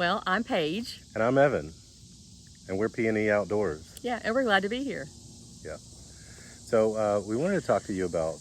Well, I'm Paige. And I'm Evan, and we're P&E Outdoors. Yeah, and we're glad to be here. Yeah. So we wanted to talk to you about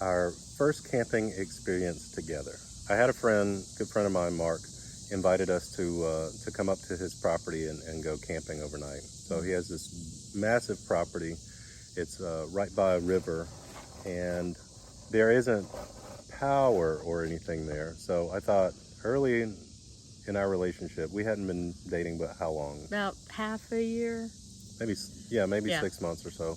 our first camping experience together. I had a friend, good friend of mine, Mark, invited us to come up to his property and go camping overnight. So he has this massive property. It's right by a river, and there isn't power or anything there. So I thought early in our relationship, we hadn't been dating but how long? About half a year. Maybe 6 months or so.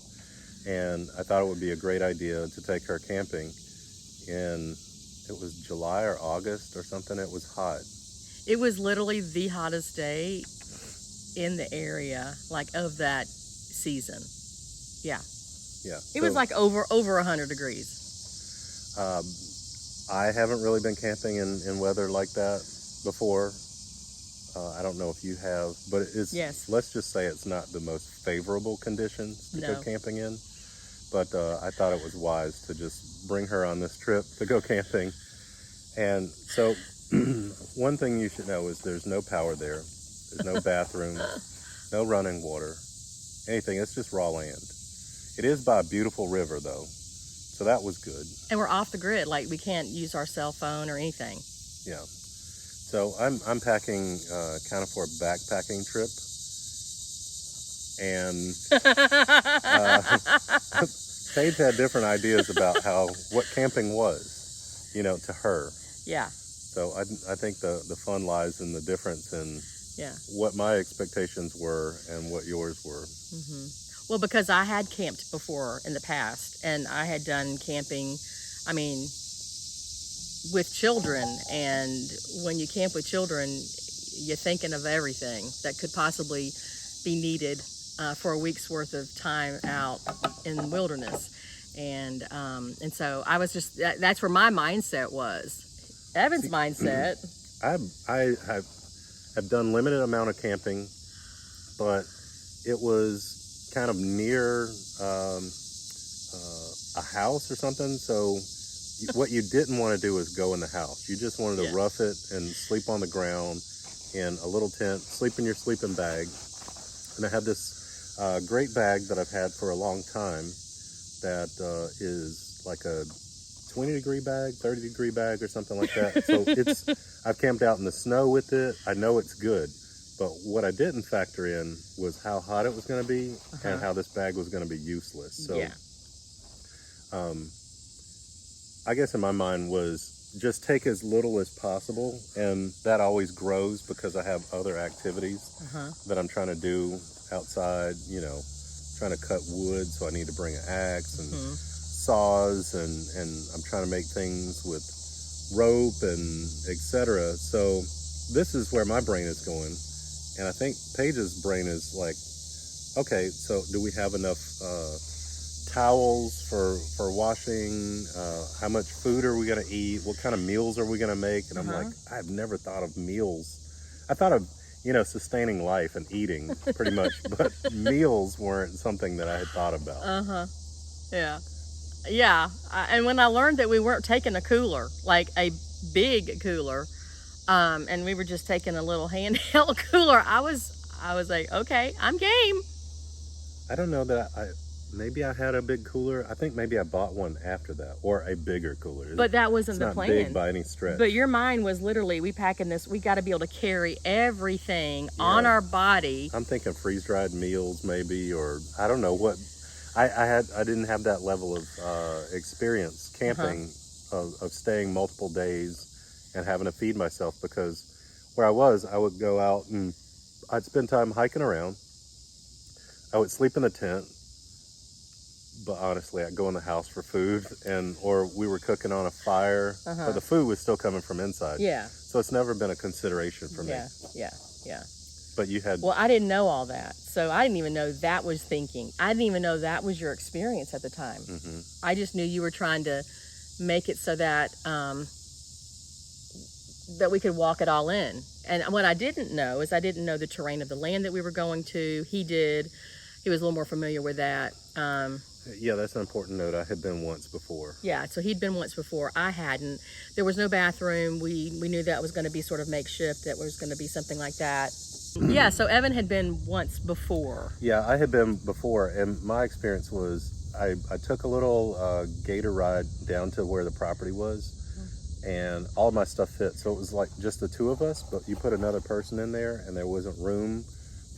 And I thought it would be a great idea to take her camping it was July or August or something. It was hot. It was literally the hottest day in the area, like of that season. Yeah. Yeah. It was like over 100 degrees. I haven't really been camping in weather like that before. I don't know if you have, but Yes. Let's just say it's not the most favorable conditions to go camping in. But I thought it was wise to just bring her on this trip to go camping. And so one thing you should know is there's no power there. There's no bathrooms, no running water, anything. It's just raw land. It is by a beautiful river, though. So that was good. And we're off the grid. Like, we can't use our cell phone or anything. Yeah. So I'm packing kind of for a backpacking trip. And Paige had different ideas about what camping was, to her. Yeah. So I think the fun lies in the difference in what my expectations were and what yours were. Mm-hmm. Well, because I had camped before in the past, and I had done camping, with children. And when you camp with children, you're thinking of everything that could possibly be needed for a week's worth of time out in the wilderness. And so I was just, that's where my mindset was. Evan's mindset. I have done limited amount of camping, but it was kind of near a house or something. So what you didn't want to do is go in the house. You just wanted to rough it and sleep on the ground in a little tent, sleep in your sleeping bag. And I have this great bag that I've had for a long time that is like a 20-degree bag, 30-degree bag or something like that. So I've camped out in the snow with it. I know it's good. But what I didn't factor in was how hot it was going to be and how this bag was going to be useless. So I guess in my mind was just take as little as possible. And that always grows because I have other activities that I'm trying to do outside, trying to cut wood. So I need to bring an axe and saws and I'm trying to make things with rope and etc. So this is where my brain is going. And I think Paige's brain is like, okay, so do we have enough towels for washing? How much food are we going to eat? What kind of meals are we going to make? And I'm like, I've never thought of meals. I thought of, sustaining life and eating pretty much, but meals weren't something that I had thought about. Yeah. Yeah. And when I learned that we weren't taking a cooler, like a big cooler, and we were just taking a little handheld cooler, I was like, okay, I'm game. I don't know that maybe I had a big cooler. I think maybe I bought one after that, or a bigger cooler. But that wasn't the plan. It's not big by any stretch. But your mind was literally, we packing this, we got to be able to carry everything on our body. I'm thinking freeze-dried meals maybe, or I don't know what. I didn't have that level of experience camping, of staying multiple days and having to feed myself, because where I would go out and I'd spend time hiking around. I would sleep in the tent, but honestly, I'd go in the house for food, or we were cooking on a fire, but the food was still coming from inside. Yeah. So it's never been a consideration for me. Yeah. But you had... Well, I didn't know all that, so I didn't even know that was thinking. I didn't even know that was your experience at the time. I just knew you were trying to make it so that that we could walk it all in. And what I didn't know is I didn't know the terrain of the land that we were going to. He did. He was a little more familiar with that. Yeah, that's an important note. I had been once before. Yeah, so he'd been once before. I hadn't. There was no bathroom. We knew that was going to be sort of makeshift. That was going to be something like that. Yeah, so Evan had been once before. Yeah, I had been before, and my experience was I took a little gator ride down to where the property was, and all of my stuff fit. So it was like just the two of us, but you put another person in there, and there wasn't room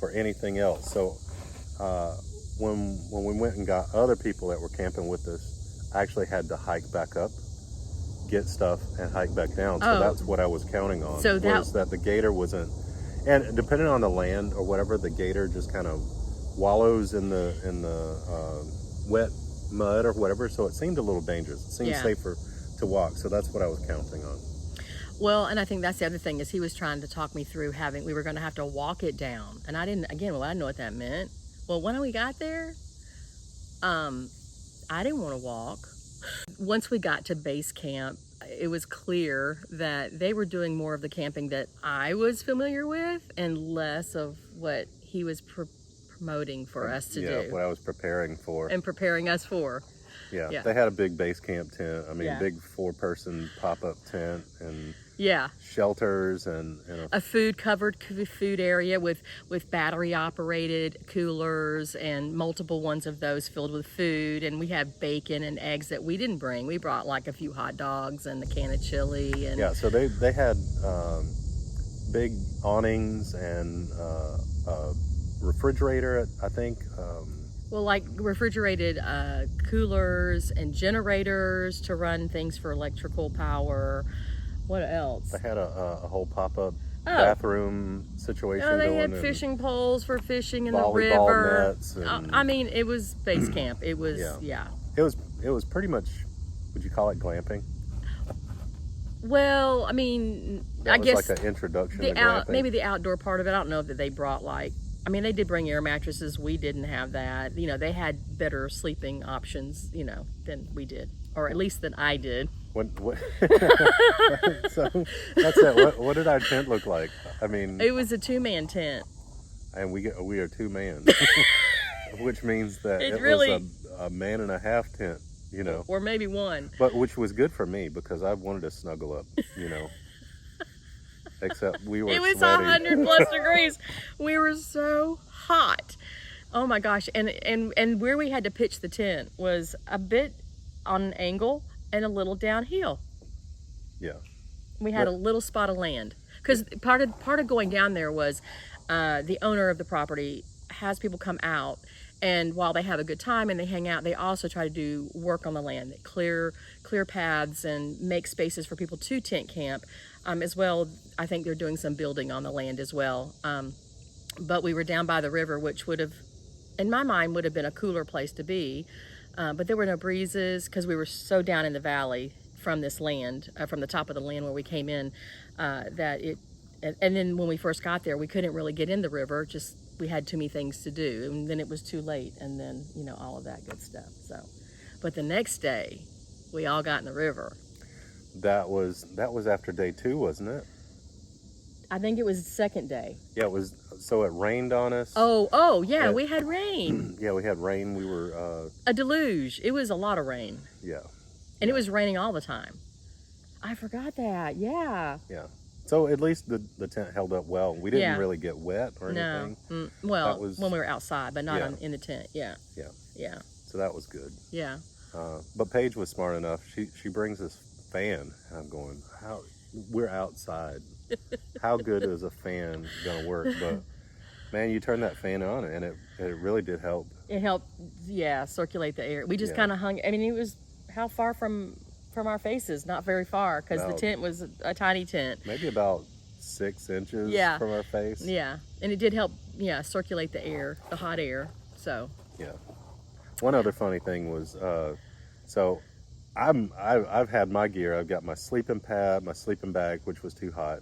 for anything else. So when we went and got other people that were camping with us, I actually had to hike back up, get stuff, and hike back down. So that's what I was counting on. So was that the gator wasn't, and depending on the land or whatever, the gator just kind of wallows in the wet mud or whatever. So it seemed a little dangerous. It seemed safer to walk. So that's what I was counting on. Well, and I think that's the other thing is he was trying to talk me through we were going to have to walk it down. And I didn't know what that meant. Well, when we got there, I didn't want to walk. Once we got to base camp, it was clear that they were doing more of the camping that I was familiar with and less of what he was promoting for us to do. Yeah, what I was preparing for. And preparing us for. Yeah, they had a big base camp tent. I mean, big 4-person pop-up tent and shelters and a covered food area with battery operated coolers and multiple ones of those filled with food. And we had bacon and eggs that we didn't bring. We brought like a few hot dogs and a can of chili. And so they had big awnings and a refrigerator, I think. Well, like refrigerated coolers and generators to run things for electrical power. What else? They had a whole pop-up bathroom situation going. They had fishing poles for fishing in the volleyball river. Nets and, I mean, it was base camp. It was, It was pretty much, would you call it glamping? Well, I mean, I guess like an introduction to glamping. Maybe the outdoor part of it. I don't know that they brought they did bring air mattresses. We didn't have that. You know, they had better sleeping options, than we did, or at least than I did. What so that's it. What did our tent look like? I mean, it was a 2-man tent, and we are 2 men, which means that it really was a man and a half tent, or maybe one. But which was good for me because I wanted to snuggle up, Except we were. It was sweaty. 100+ degrees. We were so hot. Oh my gosh! And where we had to pitch the tent was a bit on an angle and a little downhill. Yeah. We had a little spot of land because part of going down there was the owner of the property has people come out, and while they have a good time and they hang out, they also try to do work on the land, clear paths and make spaces for people to tent camp. As well, I think they're doing some building on the land as well. But we were down by the river, which would have, in my mind, would have been a cooler place to be. But there were no breezes because we were so down in the valley from this land, from the top of the land where we came in, and then when we first got there, we couldn't really get in the river. Just we had too many things to do, and then it was too late, and then all of that good stuff. So, but the next day, we all got in the river. That was after day 2, wasn't it? I think it was the second day. Yeah, it was. So it rained on us. Oh, yeah, we had rain. Yeah, we had rain. We were a deluge. It was a lot of rain. Yeah. And it was raining all the time. I forgot that. Yeah. Yeah. So at least the tent held up well. We didn't really get wet or anything. No. Well, when we were outside, but not in the tent. Yeah. Yeah. Yeah. So that was good. Yeah. But Paige was smart enough. She brings this fan, and I'm going, we're outside. How good is a fan gonna work? But man, you turn that fan on, and it really did help. It helped, circulate the air. We just kind of hung. I mean, it was how far from our faces? Not very far, because the tent was a tiny tent. Maybe about 6 inches from our face. Yeah, and it did help. Circulate the air, the hot air. So. Yeah. One other funny thing was, so I've had my gear. I've got my sleeping pad, my sleeping bag, which was too hot.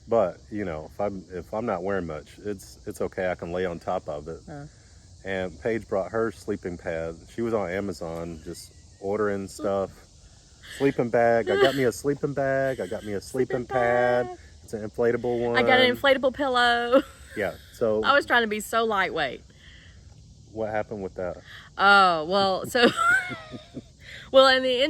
But if I'm not wearing much, it's okay. I can lay on top of it. And Paige brought her sleeping pad. She was on Amazon just ordering stuff. Sleeping bag. I got me a sleeping bag. I got me a sleeping pad. It's an inflatable one. I got an inflatable pillow. Yeah. So I was trying to be so lightweight. what happened with that? Oh, well, so well, in the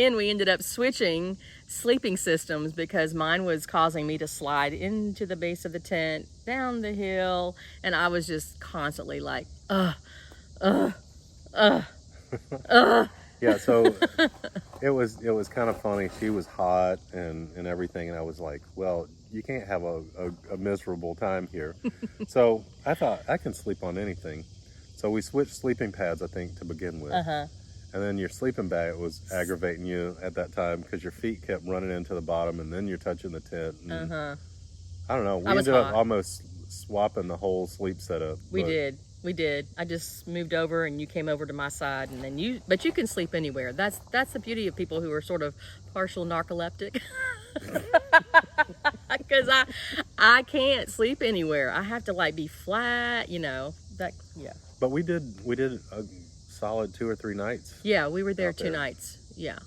end we ended up switching sleeping systems because mine was causing me to slide into the base of the tent, down the hill, and I was just constantly like, uh, uh, uh. Yeah, so it was kind of funny. She was hot and everything, and I was like, well, you can't have a miserable time here. So I thought I can sleep on anything. So we switched sleeping pads, I think, to begin with. Uh-huh. And then your sleeping bag was aggravating you at that time because your feet kept running into the bottom, and then you're touching the tent. And Uh-huh. I don't know. We I was ended up hot. almost swapping the whole sleep setup. We but- did. We did. I just moved over and you came over to my side, and then but you can sleep anywhere. That's the beauty of people who are sort of partial narcoleptic. Because I can't sleep anywhere. I have to like be flat, that, yeah. But we did a solid 2 or 3 nights. Yeah, we were there Out 2 there. nights. Yeah.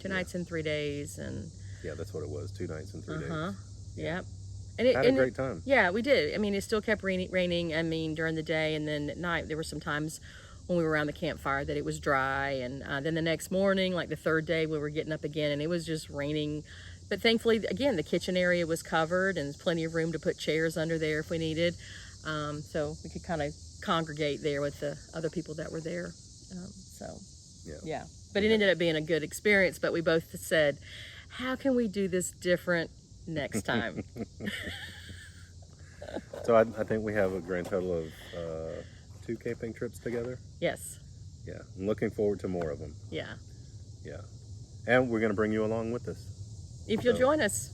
2 nights and 3 days, and Yeah, that's what it was. 2 nights and 3 uh-huh. days. Yeah. And Had a great time. Yeah, we did. I mean, it still kept raining, I mean, during the day, and then at night there were some times when we were around the campfire that it was dry, and then the next morning, like the third day, we were getting up again and it was just raining. But thankfully, again, the kitchen area was covered and there's plenty of room to put chairs under there if we needed. So we could kind of congregate there with the other people that were there. Yeah. But it ended up being a good experience, but we both said, how can we do this different next time? So I think we have a grand total of 2 camping trips together. Yes. Yeah, I'm looking forward to more of them. Yeah. Yeah, and we're going to bring you along with us. If you'll join us.